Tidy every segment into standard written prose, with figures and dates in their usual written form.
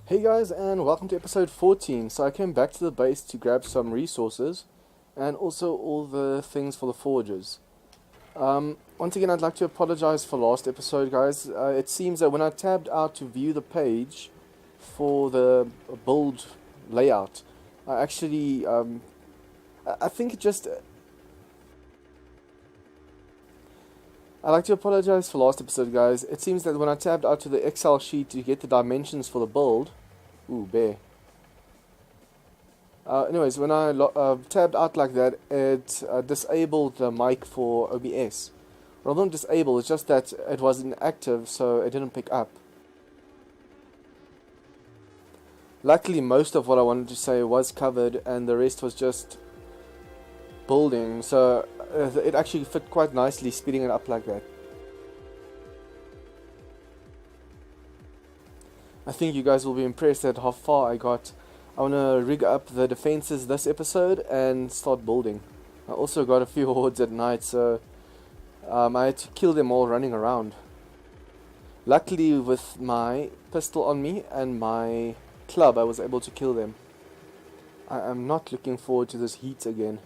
Hey guys, and welcome to episode 14. So I came back to the base to grab some resources and also all the things for the forges. Once again, I'd like to apologize for last episode, guys. It seems that when I tabbed out to view the page for the build layout, I actually, I think it just... I'd like to apologize for last episode, guys. It seems that when I tabbed out to the Excel sheet to get the dimensions for the build... Ooh, bear. Anyways, when I tabbed out like that, it disabled the mic for OBS. Well, not disabled, it's just that it was inactive, so it didn't pick up. Luckily, most of what I wanted to say was covered, and the rest was just building, so it actually fit quite nicely, speeding it up like that. I think you guys will be impressed at how far I got. I want to rig up the defenses this episode and start building. I also got a few hordes at night, so I had to kill them all running around. Luckily, with my pistol on me and my club, I was able to kill them. I am not looking forward to this heat again.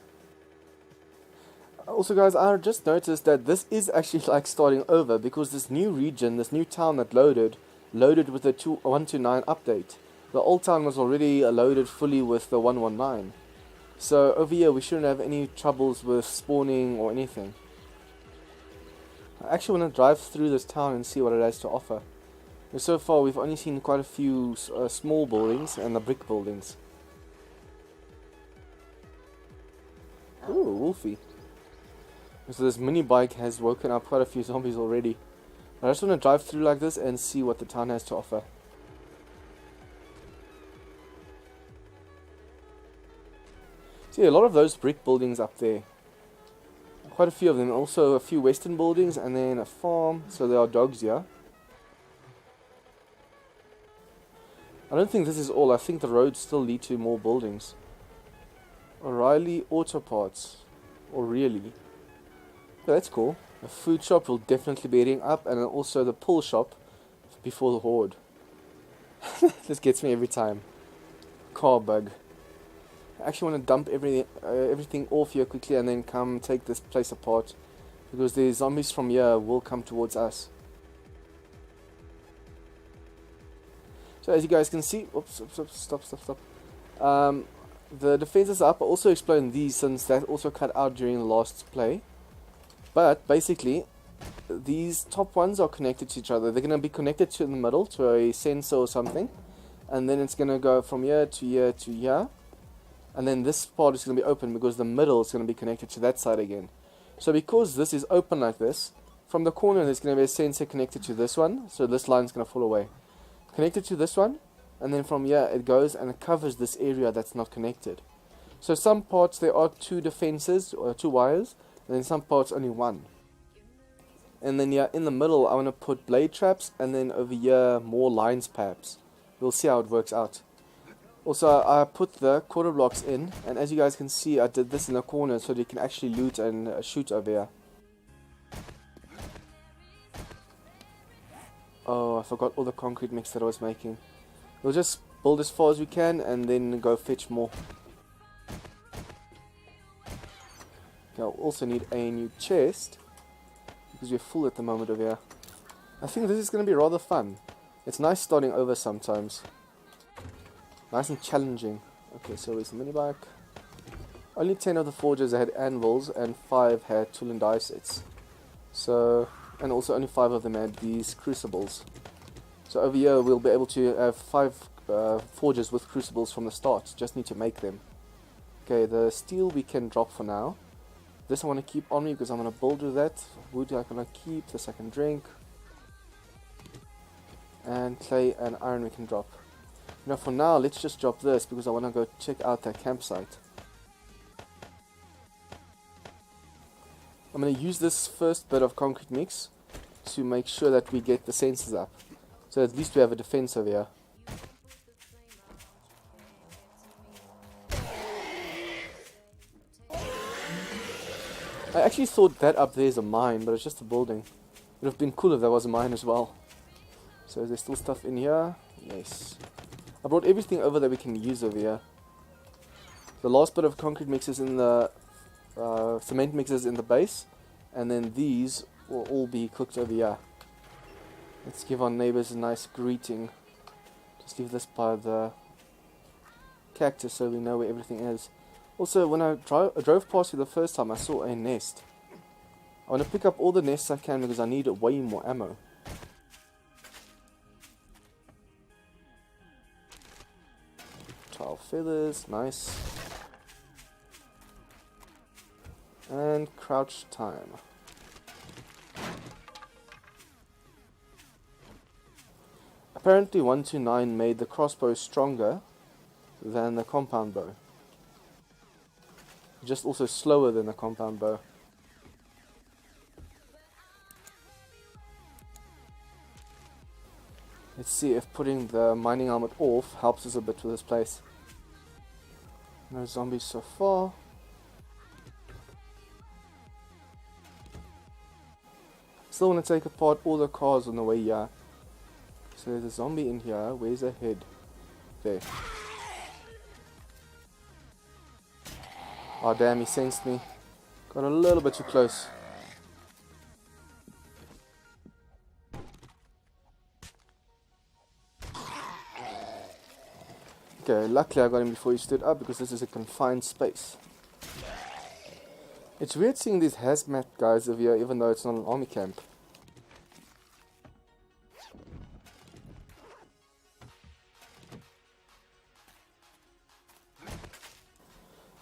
Also, guys, I just noticed that this is actually like starting over, because this new region, this new town that loaded with the 129 update. The old town was already loaded fully with the 119. So over here we shouldn't have any troubles with spawning or anything. I actually want to drive through this town and see what it has to offer. But so far we've only seen quite a few small buildings and the brick buildings. Ooh, Wolfie. So this mini bike has woken up quite a few zombies already. I just want to drive through like this and see what the town has to offer. See, a lot of those brick buildings up there. Quite a few of them. Also a few western buildings and then a farm. So there are dogs here. I don't think this is all. I think the roads still lead to more buildings. O'Reilly Auto Parts. Or really. Yeah, that's cool. A food shop will definitely be heading up, and also the pull shop before the horde. This gets me every time. Car bug. I actually want to dump everything off here quickly and then come take this place apart, because the zombies from here will come towards us. So as you guys can see, oops, stop. The defenses up. I also explained these since that also cut out during the last play. But basically, these top ones are connected to each other. They're going to be connected to in the middle to a sensor or something, and then it's going to go from here to here to here, and then this part is going to be open because the middle is going to be connected to that side again. So because this is open like this, from the corner there's going to be a sensor connected to this one, so this line is going to fall away. Connected to this one, and then from here it goes and it covers this area that's not connected. So some parts there are two defenses or two wires, and then some parts only one. And then in the middle I want to put blade traps, and then over here more lines perhaps. We'll see how it works out. Also I put the quarter blocks in, and as you guys can see I did this in the corner so that you can actually loot and shoot over here. Oh, I forgot all the concrete mix that I was making. We'll just build as far as we can and then go fetch more. I'll also need a new chest, because we're full at the moment over here. I think this is going to be rather fun. It's nice starting over sometimes. Nice and challenging. Okay, so where's the mini bike? Only 10 of the forges had anvils and 5 had tool and die sets. So, and also only 5 of them had these crucibles. So over here we'll be able to have 5 forges with crucibles from the start. Just need to make them. Okay, the steel we can drop for now. This I want to keep on me because I'm going to build with that. Wood I'm going to keep, this I can drink. And clay and iron we can drop. Now for now, let's just drop this because I want to go check out that campsite. I'm going to use this first bit of concrete mix to make sure that we get the sensors up. So at least we have a defense over here. I actually thought that up there is a mine, but it's just a building. It would have been cool if that was a mine as well. So is there still stuff in here? Yes. I brought everything over that we can use over here. The last bit of concrete mixes in the cement mixes in the base, and then these will all be cooked over here. Let's give our neighbors a nice greeting. Just leave this by the cactus so we know where everything is. Also, when I drove past here the first time, I saw a nest. I want to pick up all the nests I can because I need way more ammo. Tile feathers, nice. And crouch time. Apparently 129 made the crossbow stronger than the compound bow. Just also slower than the compound bow. Let's see if putting the mining helmet off helps us a bit with this place. No zombies so far. Still want to take apart all the cars on the way here. So there's a zombie in here. Where's the head? There. Oh damn, he sensed me. Got a little bit too close. Okay, luckily I got him before he stood up because this is a confined space. It's weird seeing these hazmat guys over here even though it's not an army camp.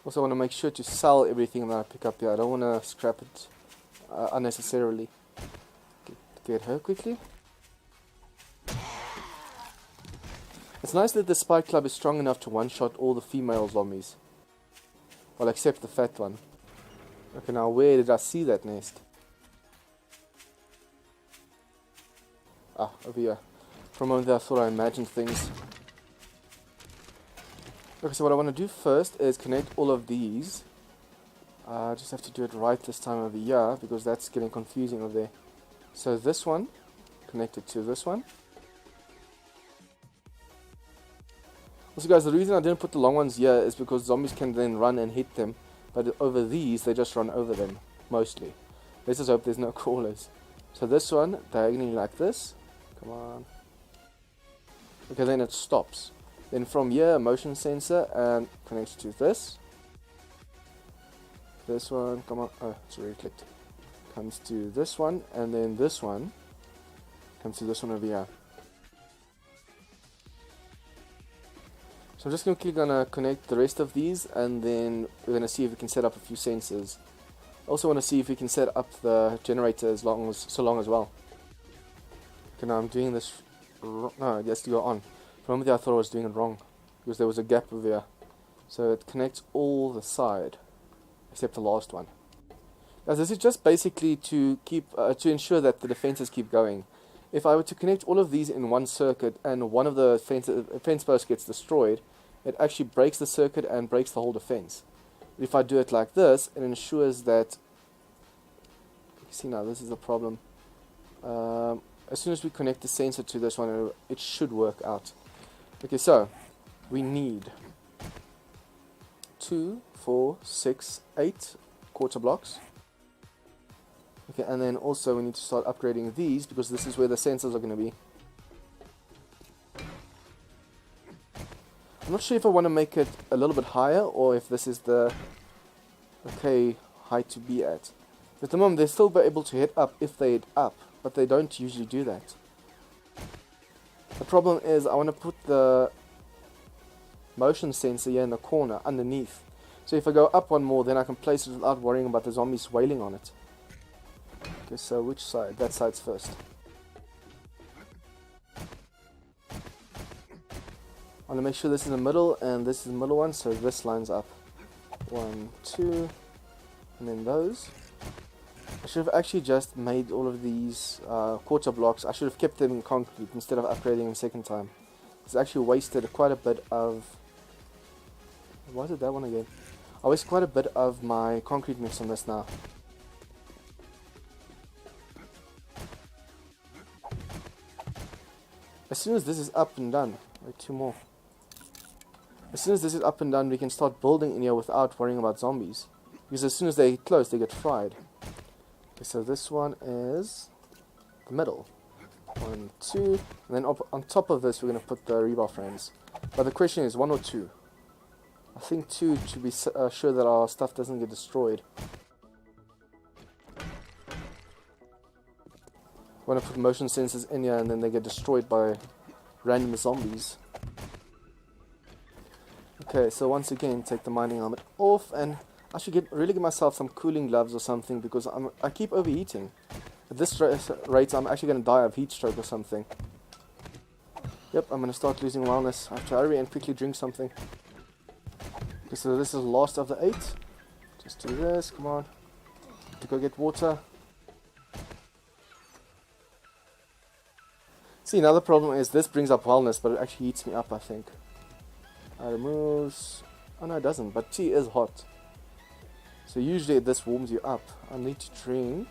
Also want to make sure to sell everything that I pick up here. I don't want to scrap it unnecessarily. Get her quickly. It's nice that the spike club is strong enough to one-shot all the female zombies. Well, except the fat one. Okay, now where did I see that nest? Ah, over here. For a moment there I thought I imagined things. Okay, so what I want to do first is connect all of these. I just have to do it right this time over here because that's getting confusing over there. So this one connected to this one. Also guys, the reason I didn't put the long ones here is because zombies can then run and hit them, but over these they just run over them, mostly. Let's just hope there's no crawlers. So this one, diagonally like this. Come on. Okay, then it stops. Then from here, a motion sensor and connects to this. This one, come on, oh, it's already clicked. Comes to this one, and then this one comes to this one over here. So I'm just quickly gonna connect the rest of these, and then we're gonna see if we can set up a few sensors. Also want to see if we can set up the generator so long as well. Okay, now I'm doing this. No, it has to go on. For a moment I thought I was doing it wrong because there was a gap over here. So it connects all the side except the last one. Now this is just basically to keep to ensure that the defenses keep going. If I were to connect all of these in one circuit and one of the fence posts gets destroyed, it actually breaks the circuit and breaks the whole defense. But if I do it like this, it ensures that. You see now, this is the problem. As soon as we connect the sensor to this one, it should work out. Okay, so we need 2, 4, 6, 8 quarter blocks. Okay, and then also we need to start upgrading these because this is where the sensors are going to be. I'm not sure if I want to make it a little bit higher or if this is the okay height to be at. At the moment they'll still be able to hit up if they hit up, but they don't usually do that. The problem is I want to put the motion sensor here in the corner underneath. So if I go up one more, then I can place it without worrying about the zombies wailing on it. Okay, so which side? That side's first. I want to make sure this is in the middle and this is the middle one, so this lines up. 1, 2, and then those. I should have actually just made all of these quarter blocks. I should have kept them in concrete instead of upgrading them second time. It's actually wasted quite a bit of... Why is it that one again? I wasted quite a bit of my concrete mix on this now. As soon as this is up and done, wait, 2 more. as soon as this is up and done, we can start building in here without worrying about zombies. Because as soon as they get close, they get fried. Okay, so this one is the middle. 1, 2, and then on top of this, we're going to put the rebar frames. But the question is 1 or 2. I think 2 to be sure that our stuff doesn't get destroyed. I want to put motion sensors in here and then they get destroyed by random zombies. Okay, so once again, take the mining helmet off, and I should really get myself some cooling gloves or something, because I keep overheating. At this rate, I'm actually going to die of heat stroke or something. Yep, I'm going to start losing wellness. I have to hurry and quickly drink something. Okay, so this is the last of the 8. Just do this, come on. To go get water. See, another problem is this brings up wellness, but it actually heats me up, I think. It removes... Oh no, it doesn't, but tea is hot. So usually this warms you up. I need to drink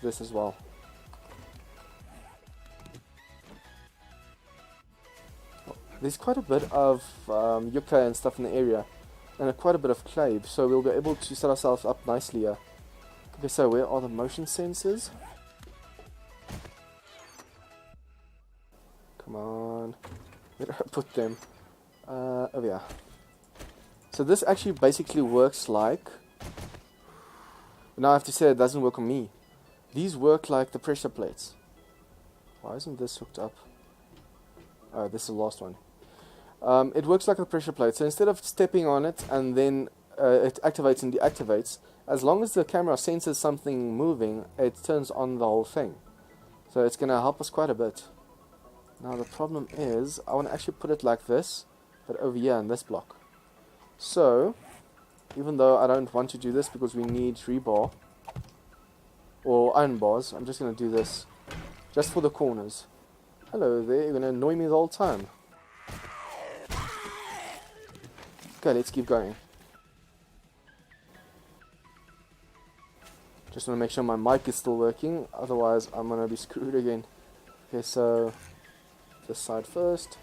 this as well. There's quite a bit of yucca and stuff in the area, and quite a bit of clay, so we'll be able to set ourselves up nicely here. Okay, so where are the motion sensors? Come on, where did I put them? Over here. So this actually basically works like... Now I have to say it doesn't work on me. These work like the pressure plates. Why isn't this hooked up? Oh, this is the last one. It works like a pressure plate, so instead of stepping on it and then it activates and deactivates, as long as the camera senses something moving, it turns on the whole thing. So it's going to help us quite a bit. Now the problem is, I want to actually put it like this, but over here in this block. So, even though I don't want to do this because we need rebar, or iron bars, I'm just going to do this, just for the corners. Hello there, you're going to annoy me the whole time. Okay, let's keep going. Just want to make sure my mic is still working, otherwise I'm going to be screwed again. Okay, so this side first.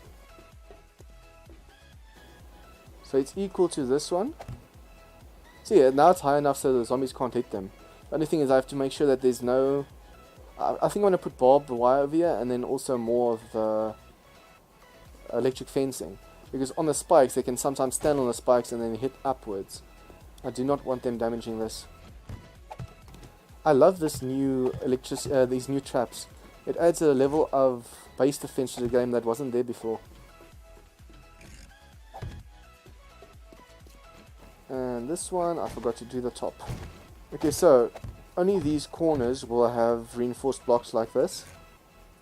So it's equal to this one. See, now it's high enough so the zombies can't hit them. The only thing is I have to make sure that there's no... I think I'm going to put barbed wire over here, and then also more of the electric fencing. Because on the spikes, they can sometimes stand on the spikes and then hit upwards. I do not want them damaging this. I love this new these new traps. It adds a level of base defense to the game that wasn't there before. And this one, I forgot to do the top. Okay, so only these corners will have reinforced blocks like this,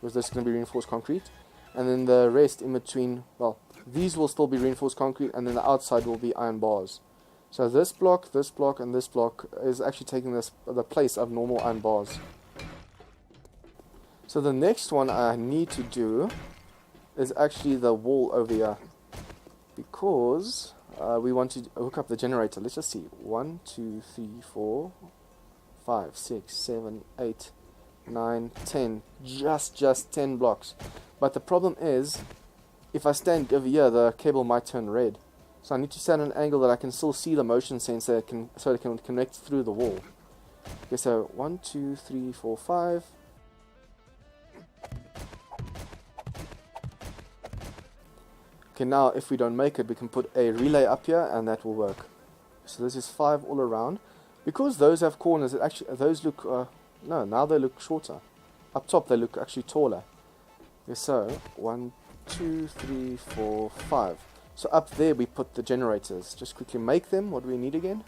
because this is going to be reinforced concrete. And then the rest in between, well, these will still be reinforced concrete, and then the outside will be iron bars. So this block, and this block is actually taking the place of normal iron bars. So the next one I need to do is actually the wall over here, because we want to hook up the generator. Let's just see. 1, 2, 3, 4, 5, 6, 7, 8, 9, 10. Just 10 blocks. But the problem is, if I stand over here, the cable might turn red. So I need to stand at an angle that I can still see the motion sensor, so it can connect through the wall. Okay, so 1, 2, 3, 4, 5. Okay, now if we don't make it, we can put a relay up here, and that will work. So this is 5 all around. Because those have corners, those look no, now they look shorter. Up top they look actually taller. Okay, so 1, 2, 3, 4, 5. So up there we put the generators. Just quickly make them. What do we need again?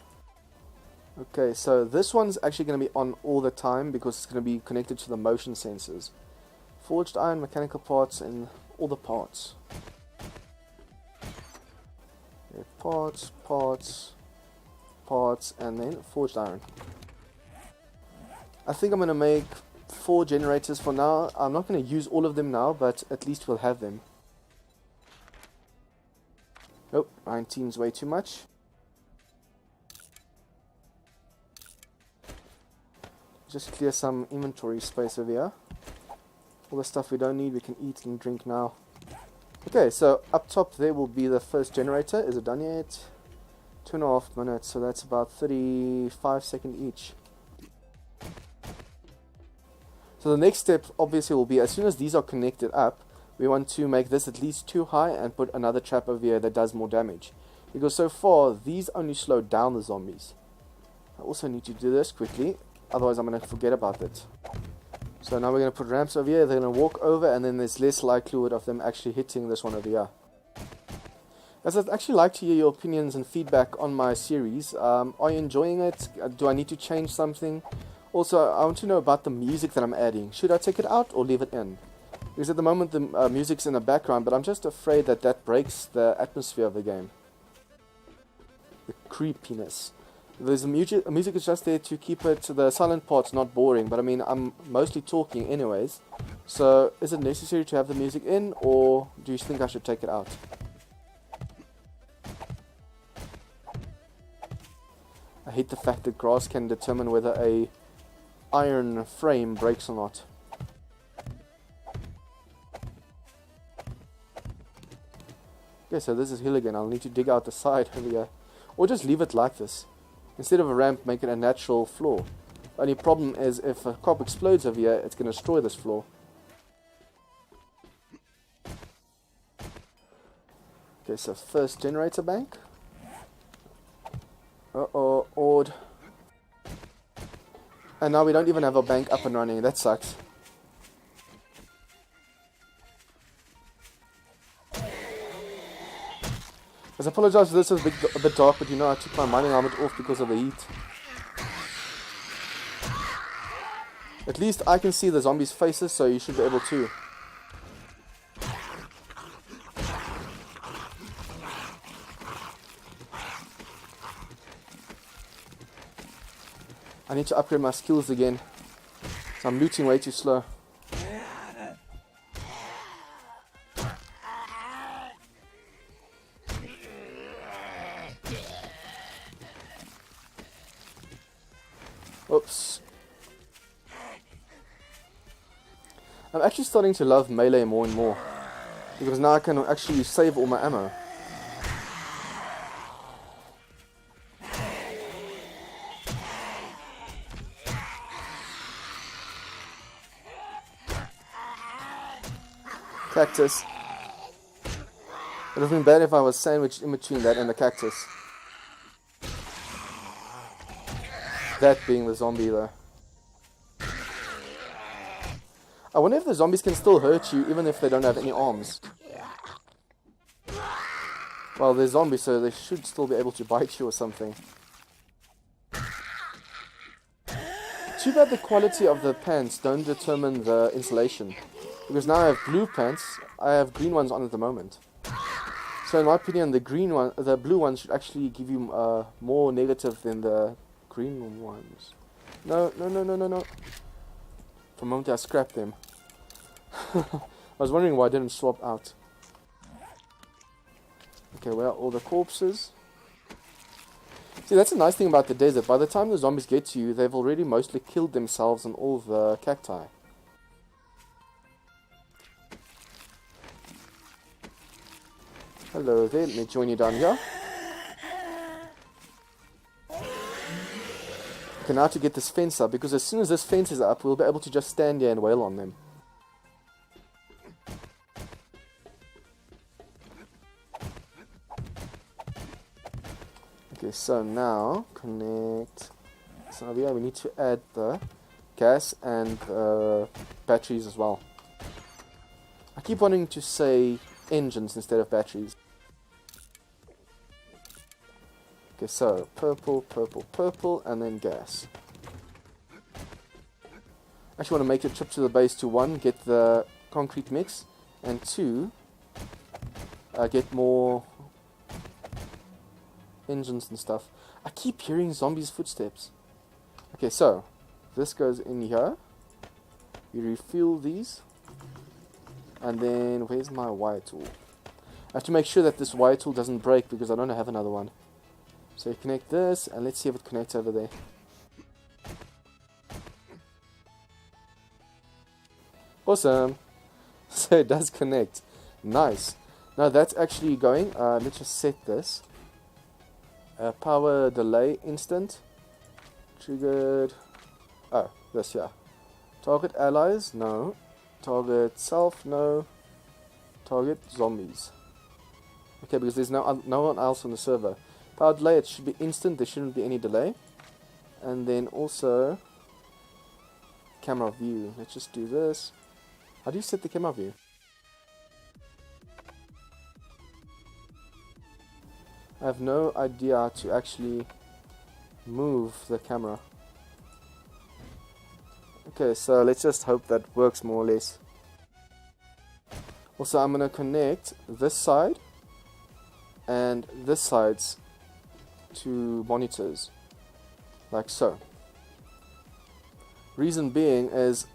Okay, so this one's actually going to be on all the time because it's going to be connected to the motion sensors. Forged iron, mechanical parts, and all the parts. Okay, parts, and then forged iron. I think I'm going to make 4 generators for now. I'm not going to use all of them now, but at least we'll have them. Nope, 19 is way too much. Just clear some inventory space over here. All the stuff we don't need we can eat and drink now. Okay, so up top there will be the first generator. Is it done yet? 2.5 minutes, so that's about 35 seconds each. So the next step obviously will be, as soon as these are connected up, we want to make this at least 2 high and put another trap over here that does more damage. Because so far, these only slow down the zombies. I also need to do this quickly, otherwise I'm going to forget about it. So now we're going to put ramps over here, they're going to walk over, and then there's less likelihood of them actually hitting this one over here. Guys, I'd actually like to hear your opinions and feedback on my series. Are you enjoying it? Do I need to change something? Also, I want to know about the music that I'm adding. Should I take it out or leave it in? Because at the moment the music's in the background, but I'm just afraid that that breaks the atmosphere of the game. The creepiness. The music is just there to keep it, the silent parts not boring, but I mean, I'm mostly talking anyways. So, is it necessary to have the music in, or do you think I should take it out? I hate the fact that grass can determine whether a iron frame breaks or not. Okay, so this is hill again. I'll need to dig out the side over here. Or just leave it like this. Instead of a ramp, make it a natural floor. Only problem is if a cop explodes over here, it's going to destroy this floor. Okay, so first generator bank. Uh-oh, odd. And now we don't even have a bank up and running. That sucks. I apologize if this is a bit dark, but you know I took my mining helmet off because of the heat. At least I can see the zombies' faces, so you should be able to. I need to upgrade my skills again, so I'm looting way too slow. Oops. I'm actually starting to love melee more and more, because now I can actually save all my ammo. Cactus. It would have been bad if I was sandwiched in between that and the cactus. That being the zombie though. I wonder if the zombies can still hurt you even if they don't have any arms. Well, they're zombies, so they should still be able to bite you or something. Too bad the quality of the pants don't determine the insulation. Because now I have blue pants, I have green ones on at the moment. So in my opinion, the blue ones should actually give you more negative than the green ones. No. For a moment I scrapped them. I was wondering why I didn't swap out. Okay, where are all the corpses? See, that's a nice thing about the desert. By the time the zombies get to you, they've already mostly killed themselves and all the cacti. Hello there, let me join you down here. Okay, now to get this fence up, because as soon as this fence is up, we'll be able to just stand here and wail on them. Okay, so now, connect. So yeah, we need to add the gas and batteries as well. I keep wanting to say engines instead of batteries. Okay, so purple, and then gas. I actually want to make a trip to the base to 1, get the concrete mix, and 2, get more engines and stuff. I keep hearing zombies' footsteps. Okay, so this goes in here. You refuel these. And then, where's my wire tool? I have to make sure that this wire tool doesn't break because I don't have another one. So you connect this, and let's see if it connects over there. Awesome! So it does connect. Nice. No, that's actually going. Let's just set this. Power delay instant. Triggered. Oh, this here. Target allies? No. Target self? No. Target zombies. Okay, because there's no one else on the server. Power delay, it should be instant. There shouldn't be any delay. And then also camera view. Let's just do this. How do you set the camera view? I have no idea how to actually move the camera. Okay, so let's just hope that works more or less. Also, I'm going to connect this side and this sides to monitors, like so. Reason being is,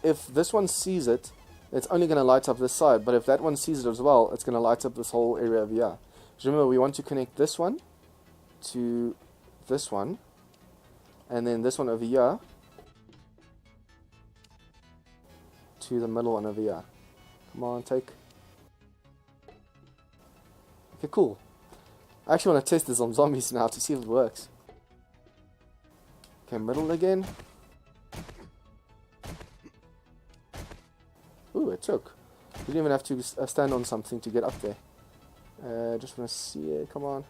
if this one sees it, it's only going to light up this side, but if that one sees it as well, it's going to light up this whole area over here. Remember, we want to connect this one to this one, and then this one over here to the middle one over here. Come on, take. Okay, cool. I actually want to test this on zombies now to see if it works. Okay, middle again. Ooh, it took. You didn't even have to stand on something to get up there. Just want to see it, come on.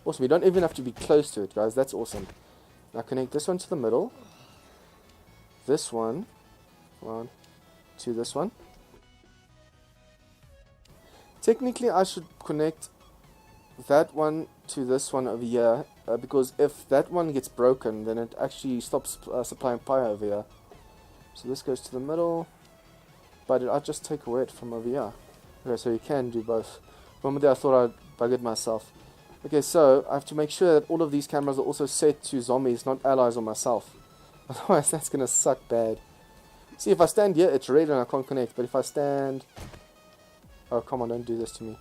Awesome, you don't even have to be close to it, guys, that's awesome. Now connect this one to the middle. This one, come on, to this one. Technically I should connect that one to this one over here, because if that one gets broken, then it actually stops supplying power over here. So this goes to the middle, but I just take away it from over here. Okay, so you can do both. Remember there I thought I'd buggered myself. Okay, so I have to make sure that all of these cameras are also set to zombies, not allies or myself. Otherwise that's gonna suck bad. See, if I stand here, it's red and I can't connect, but if I stand... Oh, come on, don't do this to me.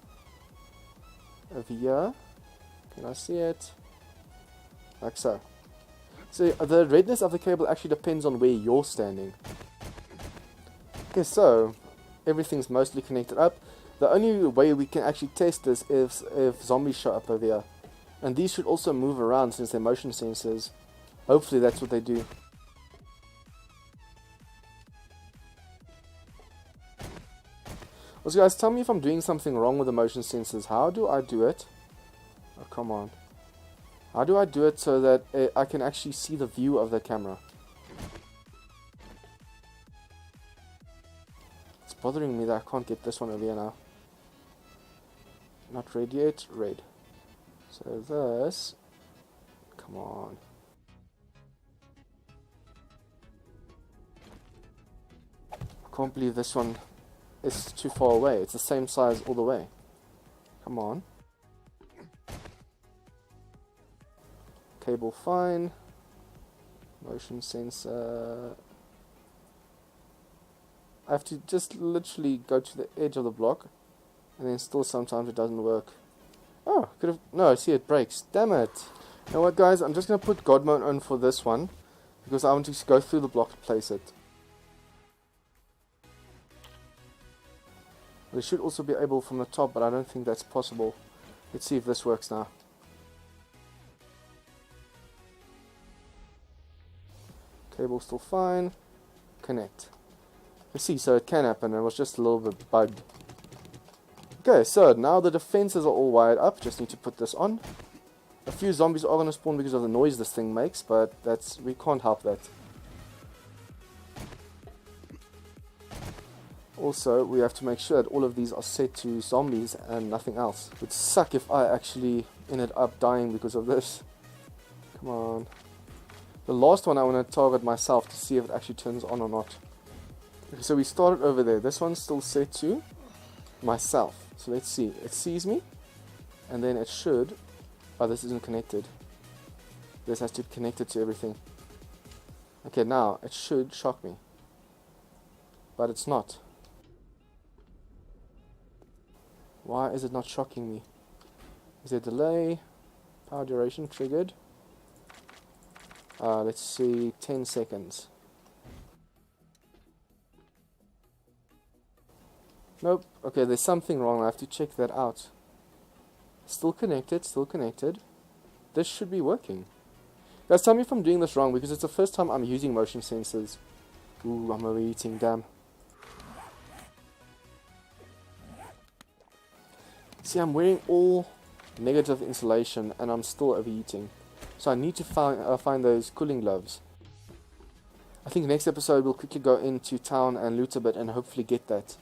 Over here, can I see it? Like so. So the redness of the cable actually depends on where you're standing. Okay, so everything's mostly connected up. The only way we can actually test this is if zombies show up over here. And these should also move around since they're motion sensors. Hopefully that's what they do. Also guys, tell me if I'm doing something wrong with the motion sensors. How do I do it? Oh, come on. How do I do it so that I can actually see the view of the camera? It's bothering me that I can't get this one over here now. Not red yet, red. So this, come on. I can't believe this one is too far away. It's the same size all the way. Come on. Cable fine. Motion sensor. I have to just literally go to the edge of the block. And then still sometimes it doesn't work. Oh, could have... No, see, it breaks. Damn it. You know what, guys? I'm just going to put God mode on for this one. Because I want to go through the block to place it. It should also be able from the top, but I don't think that's possible. Let's see if this works now. Cable still fine. Connect. You see, so it can happen. It was just a little bit bugged. Okay, so now the defenses are all wired up. Just need to put this on. A few zombies are going to spawn because of the noise this thing makes, but we can't help that. Also, we have to make sure that all of these are set to zombies and nothing else. It would suck if I actually ended up dying because of this. Come on. The last one I want to target myself to see if it actually turns on or not. Okay, so we started over there. This one's still set to myself. So let's see. It sees me. And then it should... Oh, this isn't connected. This has to be connected to everything. Okay, now it should shock me. But it's not. Why is it not shocking me? Is there delay? Power duration triggered. Let's see, 10 seconds. Nope. Okay, there's something wrong. I have to check that out. Still connected, still connected. This should be working. Guys, tell me if I'm doing this wrong, because it's the first time I'm using motion sensors. Ooh, I'm overheating, damn. See, I'm wearing all negative insulation and I'm still overheating. So I need to find those cooling gloves. I think next episode we'll quickly go into town and loot a bit and hopefully get that.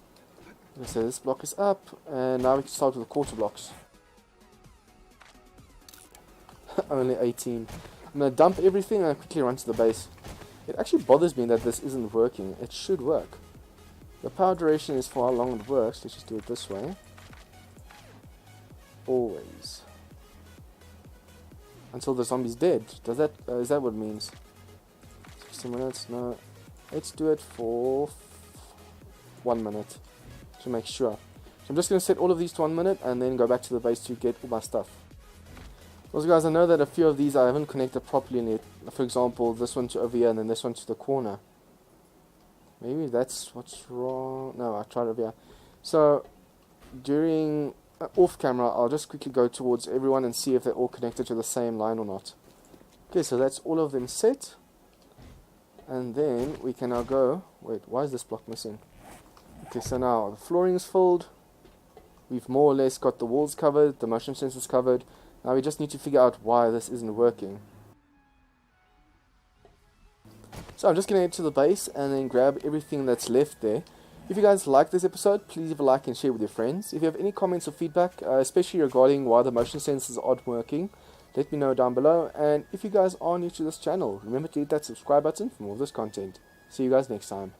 So this block is up, and now we can start with the quarter blocks. Only 18. I'm going to dump everything and quickly run to the base. It actually bothers me that this isn't working. It should work. The power duration is for how long it works. Let's just do it this way. Always. Until the zombie's dead. Does that is that what it means? 60 minutes? No. Let's do it for 1 minute to make sure. So I'm just going to set all of these to 1 minute and then go back to the base to get all my stuff. Also guys, I know that a few of these I haven't connected properly yet. For example, this one to over here and then this one to the corner. Maybe that's what's wrong. No, I tried over here. So during off camera, I'll just quickly go towards everyone and see if they're all connected to the same line or not. Okay, so that's all of them set. And then we can now go. Wait, why is this block missing? Okay, so now the flooring is filled. We've more or less got the walls covered, the motion sensors covered. Now we just need to figure out why this isn't working. So I'm just going to head to the base and then grab everything that's left there. If you guys like this episode, please leave a like and share with your friends. If you have any comments or feedback, especially regarding why the motion sensors aren't working, let me know down below. And if you guys are new to this channel, remember to hit that subscribe button for more of this content. See you guys next time.